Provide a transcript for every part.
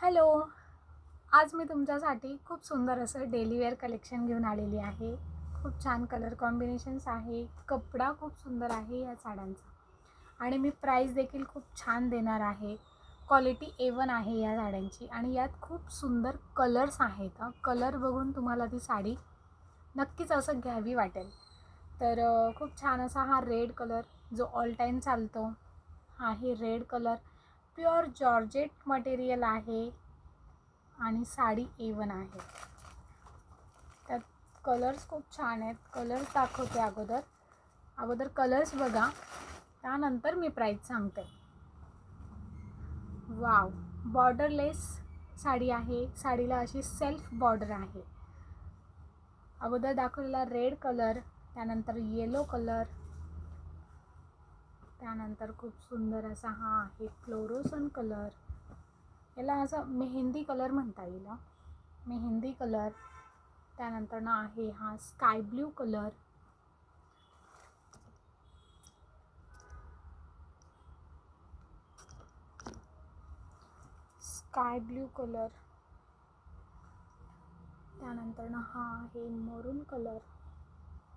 Hello. आज मी तुमच्यासाठी खूप सुंदर असं डेली वेअर कलेक्शन घेऊन आलेली आहे. खूप छान कलर कॉम्बिनेशन्स आहे. कपडा खूप सुंदर आहे या साड्यांचा आणि मी प्राईस देखील खूप छान देणार आहे. क्वालिटी A1 आहे या साड्यांची आणि यात खूप सुंदर कलर्स आहेत. कलर बघून तुम्हाला ती साडी नक्कीच असं घ्यावी वाटेल. तर खूप छान असा हा रेड कलर जो ऑल टाईम चालतो हा आहे red colour. Pure georgette material आहे आणि साडी A1 आहे. त्यात कलर्स खूप छान आहेत. कलर्स दाखवते अगोदर कलर्स बघा, त्यानंतर मी प्राईस सांगते. वाव, बॉर्डरलेस साडी आहे. साडीला अशी सेल्फ बॉर्डर आहे. अगोदर दाखवलेला रेड कलर, त्यानंतर येलो कलर, त्यानंतर खूप सुंदर असा हा आहे फ्लोरोसन कलर. याला असं मेहंदी कलर म्हणता येईल. मेहंदी कलर. त्यानंतर ना आहे हा sky blue colour. Sky blue colour. त्यानंतर ना हा आहे मरून कलर.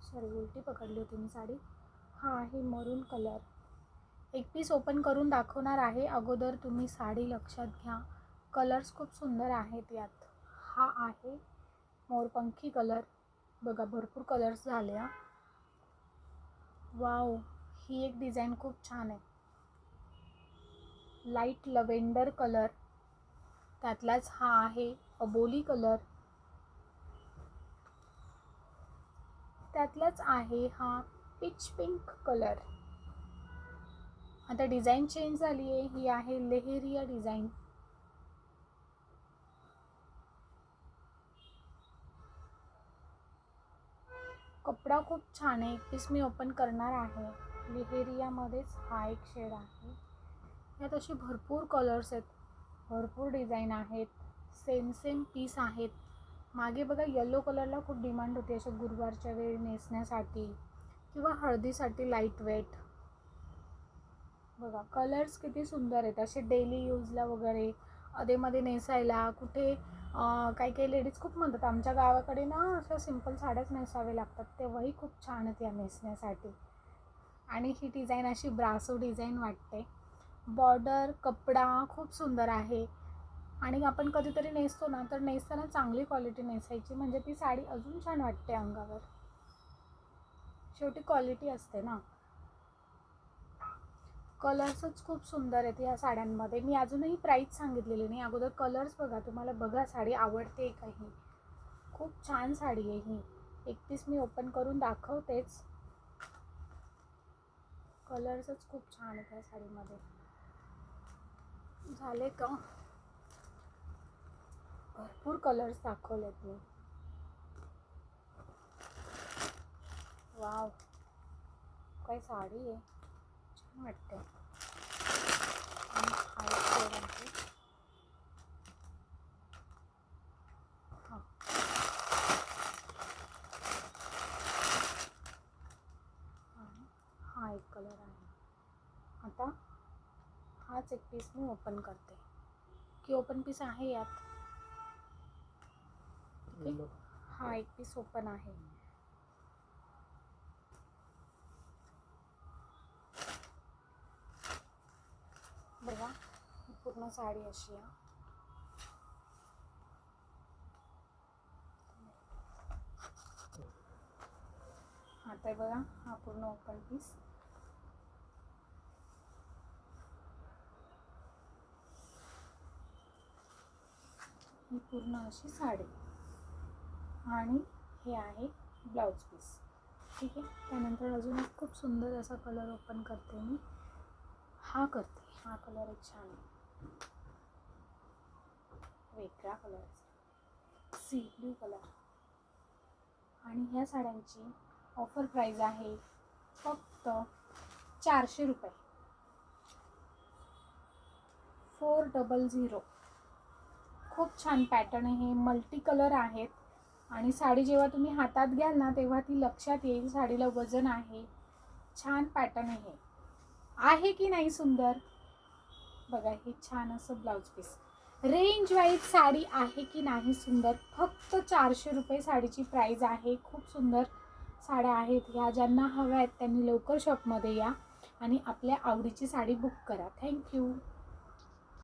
सॉरी, उलटी पकडली होती मी साडी. हा आहे मरून कलर. एक पीस ओपन करून दाखवणार आहे. अगोदर तुम्ही साडी लक्षात घ्या. कलर्स खूप सुंदर आहेत यात. हा आहे मोरपंखी कलर. बघा, भरपूर कलर्स झाले. वाव, ही एक डिझाईन खूप छान आहे. Light lavender colour. त्यातलाच हा आहे अबोली कलर. त्यातलाच आहे हा पिच पिंक कलर. आता डिझाईन चेंज झाली आहे. ही आहे लेहेरिया डिझाईन. कपडा खूप छान आहे. एक पीस मी ओपन करणार आहे. लेहेरियामध्येच हा एक शेड आहे. यात अशी भरपूर कलर्स आहेत, भरपूर डिझाईन आहेत. सेम पीस आहेत. मागे बघा, येलो कलरला खूप डिमांड होती अशा गुरुवारच्या वेळी नेसण्यासाठी किंवा हळदीसाठी लाईट वेट. बघा, कलर्स किती सुंदर आहेत. असे डेली यूजला वगैरे, अधेमध्ये नेसायला कुठे. काही लेडीज खूप म्हणतात आमच्या गावाकडे ना अशा सिंपल साड्याच नेसावे लागतात, तेव्हाही खूप छान आहेत या नेसण्यासाठी. आणि ही डिझाईन अशी ब्रासो डिझाईन वाटते. बॉर्डर, कपडा खूप सुंदर आहे. आणि आपण कधीतरी नेसतो ना, तर नेसताना चांगली क्वालिटी नेसायची, म्हणजे ती साडी अजून छान वाटते अंगावर. शेवटी क्वालिटी असते ना. कलर्सच खूप सुंदर आहेत ह्या साड्यांमध्ये. मी अजूनही प्राईस सांगितलेली नाही. अगोदर कलर्स बघा. तुम्हाला बघा साडी आवडते का ही. खूप छान साडी आहे ही. एक पीस मी ओपन करून दाखवतेच. कलर्सच खूप छान आहेत ह्या साडीमध्ये. झाले का? भरपूर कलर्स दाखवलेत मी. वाव, काय साडी आहे, छान वाटते. आणि हा एक शेड आहे. हा एक कलर आहे. आता हाच एक पीस मी ओपन करते, की ओपन पीस आहे यात. ठीक आहे, हा एक पीस ओपन आहे. बघा, पूर्ण साडी अशी आहे. आता बघा, हा पूर्ण ओपन पीस. ही पूर्ण अशी साडी आणि हे आहे ब्लाउज पीस. ठीक आहे. त्यानंतर अजून एक खूप सुंदर असा कलर ओपन करते मी. हा कलर एक छान आहे, वेगळा कलर, सी ब्लू कलर. आणि ह्या साड्यांची ऑफर प्राईज आहे फक्त 400 रुपये. 400. खूप छान पॅटर्न आहे. मल्टी कलर आहेत. आणि साडी जेव्हा तुम्ही हातात घ्याल ना, तेव्हा ती लक्षात येईल. साडीला वजन आहे. छान पॅटर्न आहे की नाही सुंदर. बघा, हे छान असं blouse piece. Range wise sari आहे की नाही सुंदर. फक्त 400 रुपये साडीची प्राईज आहे. खूप सुंदर साड्या आहेत ह्या. ज्यांना हव्या आहेत त्यांनी लवकर शॉपमध्ये या आणि आपल्या आवडीची साडी बुक करा. थँक्यू.